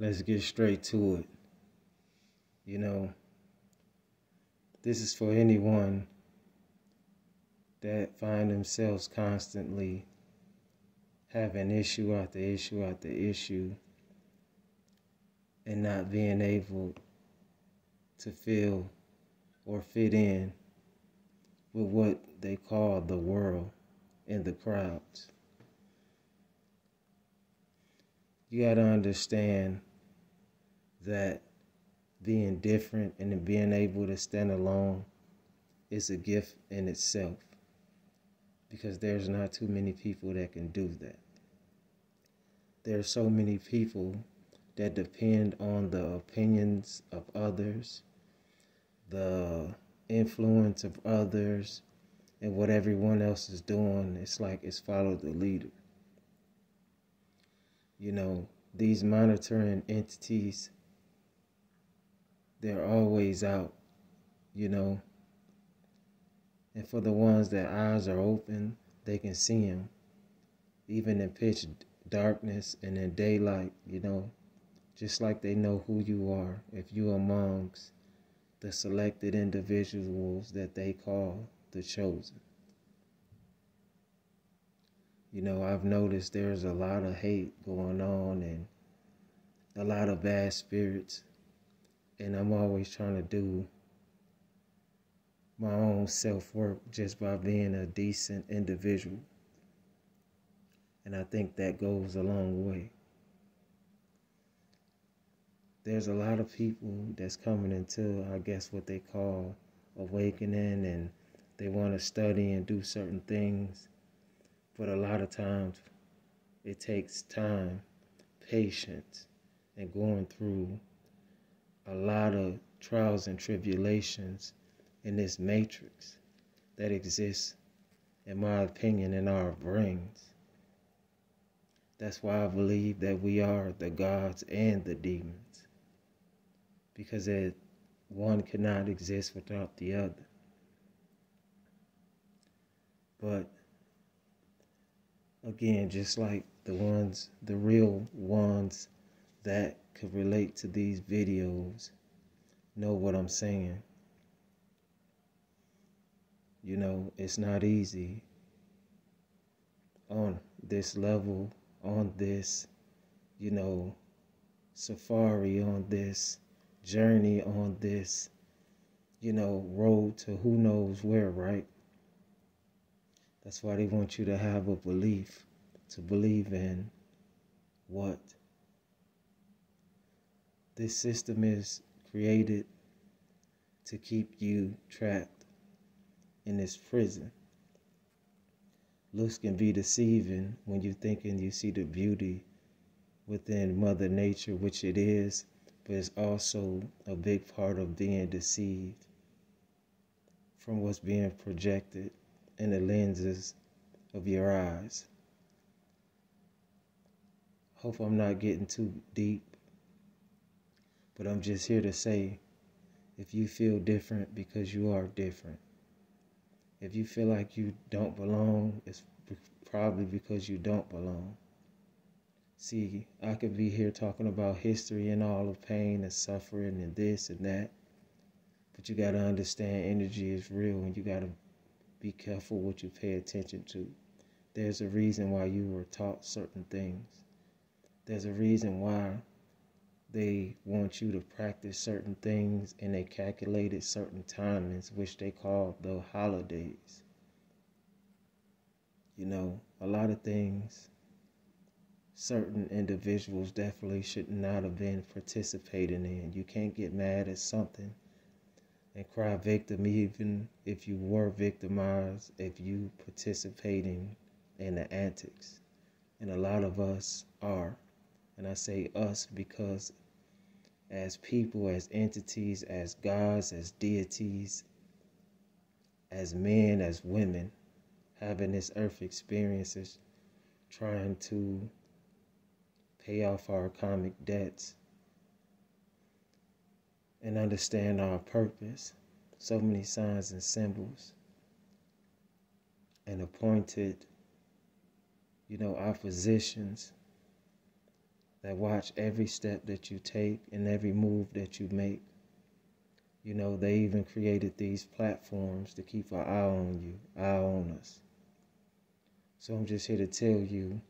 Let's get straight to it. You know, this is for anyone that find themselves constantly having issue after issue after issue and not being able to feel or fit in with what they call the world and the crowds. You got to understand that being different and being able to stand alone is a gift in itself, because there's not too many people that can do that. There are so many people that depend on the opinions of others, the influence of others, and what everyone else is doing. It's like it's follow the leader. You know, these monitoring entities, they're always out, you know. And for the ones that eyes are open, they can see them, even in pitch darkness and in daylight, you know, just like they know who you are if you're amongst the selected individuals that they call the chosen. You know, I've noticed there's a lot of hate going on and a lot of bad spirits, and I'm always trying to do my own self-work just by being a decent individual. And I think that goes a long way. There's a lot of people that's coming into, I guess, what they call awakening, and they want to study and do certain things. But a lot of times it takes time, patience, and going through a lot of trials and tribulations in this matrix that exists, in my opinion, in our brains. That's why I believe that we are the gods and the demons, because one cannot exist without the other. But again, just like the real ones that could relate to these videos know what I'm saying. You know, it's not easy on this level, on this, you know, safari, on this journey, on this, you know, road to who knows where, right? That's why they want you to have a belief, to believe in what? This system is created to keep you trapped in this prison. Looks can be deceiving when you're thinking you see the beauty within Mother Nature, which it is, but it's also a big part of being deceived from what's being projected in the lenses of your eyes. Hope I'm not getting too deep, but I'm just here to say, if you feel different because you are different, if you feel like you don't belong, it's probably because you don't belong. See, I could be here talking about history and all the pain and suffering and this and that, but you got to understand energy is real, and you got to be careful what you pay attention to. There's a reason why you were taught certain things. There's a reason why they want you to practice certain things, and they calculated certain timings, which they call the holidays. You know, a lot of things certain individuals definitely should not have been participating in. You can't get mad at something and cry victim, even if you were victimized, if you participating in the antics. And a lot of us are. And I say us because as people, as entities, as gods, as deities, as men, as women, having this earth experiences, trying to pay off our karmic debts and understand our purpose. So many signs and symbols and appointed, you know, oppositions that watch every step that you take and every move that you make. You know, they even created these platforms to keep an eye on you, eye on us. So I'm just here to tell you,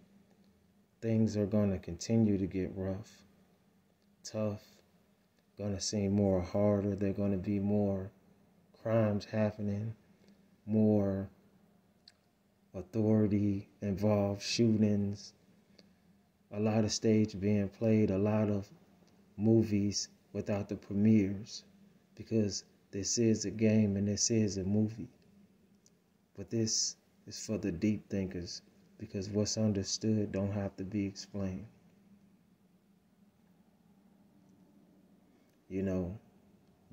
things are going to continue to get rough, tough, going to seem more harder. They're going to be more crimes happening, more authority involved shootings, a lot of stage being played, a lot of movies without the premieres, because this is a game and this is a movie. But this is for the deep thinkers, because what's understood don't have to be explained. You know,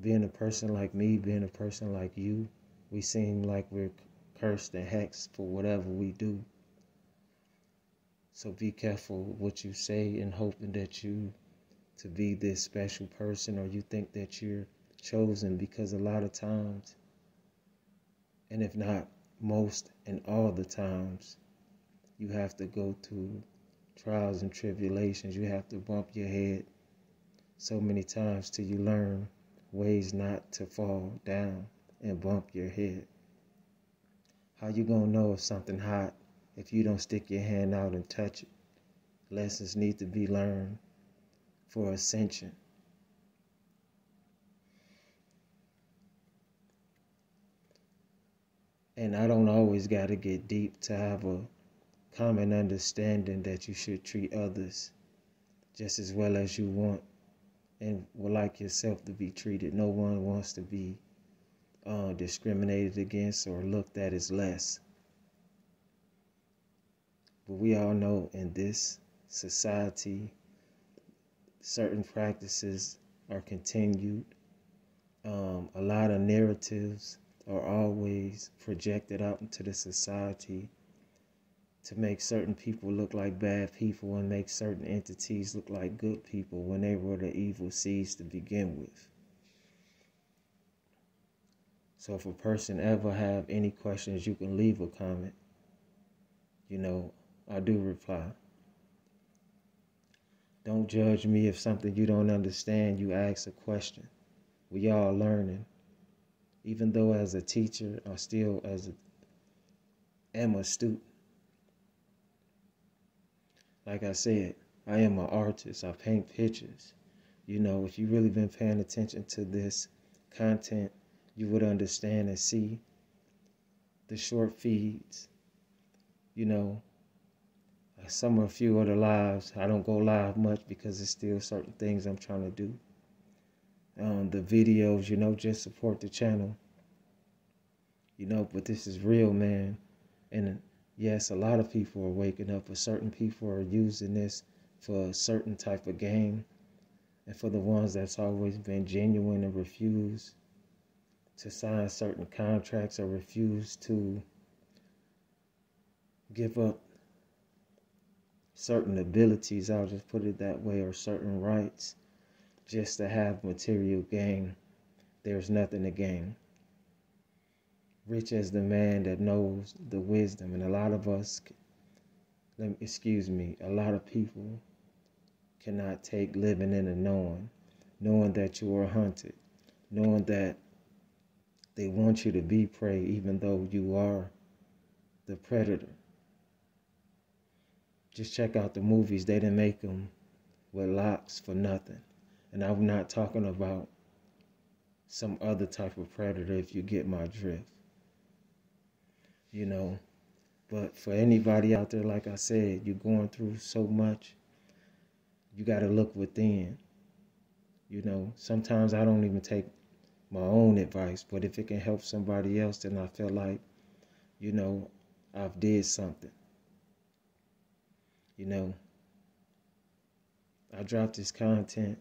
being a person like me, being a person like you, we seem like we're cursed and hexed for whatever we do. So be careful what you say, and hoping that you to be this special person, or you think that you're chosen, because a lot of times, and if not most and all the times, you have to go through trials and tribulations. You have to bump your head so many times till you learn ways not to fall down and bump your head. How you gonna know if something hot if you don't stick your hand out and touch it? Lessons need to be learned for ascension. And I don't always gotta get deep to have a common understanding that you should treat others just as well as you want and would like yourself to be treated. No one wants to be discriminated against or looked at as less. But we all know in this society, certain practices are continued. A lot of narratives are always projected out into the society to make certain people look like bad people and make certain entities look like good people when they were the evil seeds to begin with. So if a person ever have any questions, you can leave a comment. You know, I do reply. Don't judge me if something you don't understand, you ask a question. We all learning. Even though as a teacher, I still am a student. Like I said, I am an artist. I paint pictures. You know, if you really been paying attention to this content, you would understand and see the short feeds. You know, some of a few other lives. I don't go live much because there's still certain things I'm trying to do. The videos, you know, just support the channel. You know, but this is real, man. And yes, a lot of people are waking up, but certain people are using this for a certain type of game. And for the ones that's always been genuine and refuse to sign certain contracts or refuse to give up certain abilities, I'll just put it that way, or certain rights, just to have material gain, there's nothing to gain. Rich as the man that knows the wisdom. And a lot of us, a lot of people cannot take living in a knowing that you are hunted, knowing that they want you to be prey even though you are the predator. Just check out the movies. They didn't make them with locks for nothing. And I'm not talking about some other type of predator, if you get my drift. You know, but for anybody out there, like I said, you're going through so much, you got to look within. You know, sometimes I don't even take my own advice, but if it can help somebody else, then I feel like, you know, I've did something. You know, I drop this content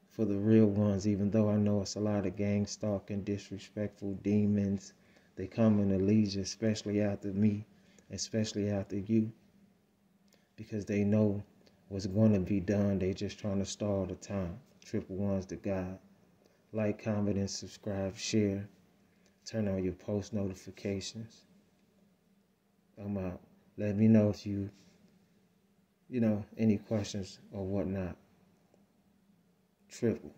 for the real ones, even though I know it's a lot of gang stalking, disrespectful demons. They come in a legion, especially after me, especially after you, because they know what's going to be done. They just trying to stall the time. 111's to God. Like, comment, and subscribe, share. Turn on your post notifications. I'm out. Let me know if you any questions or whatnot. Triple.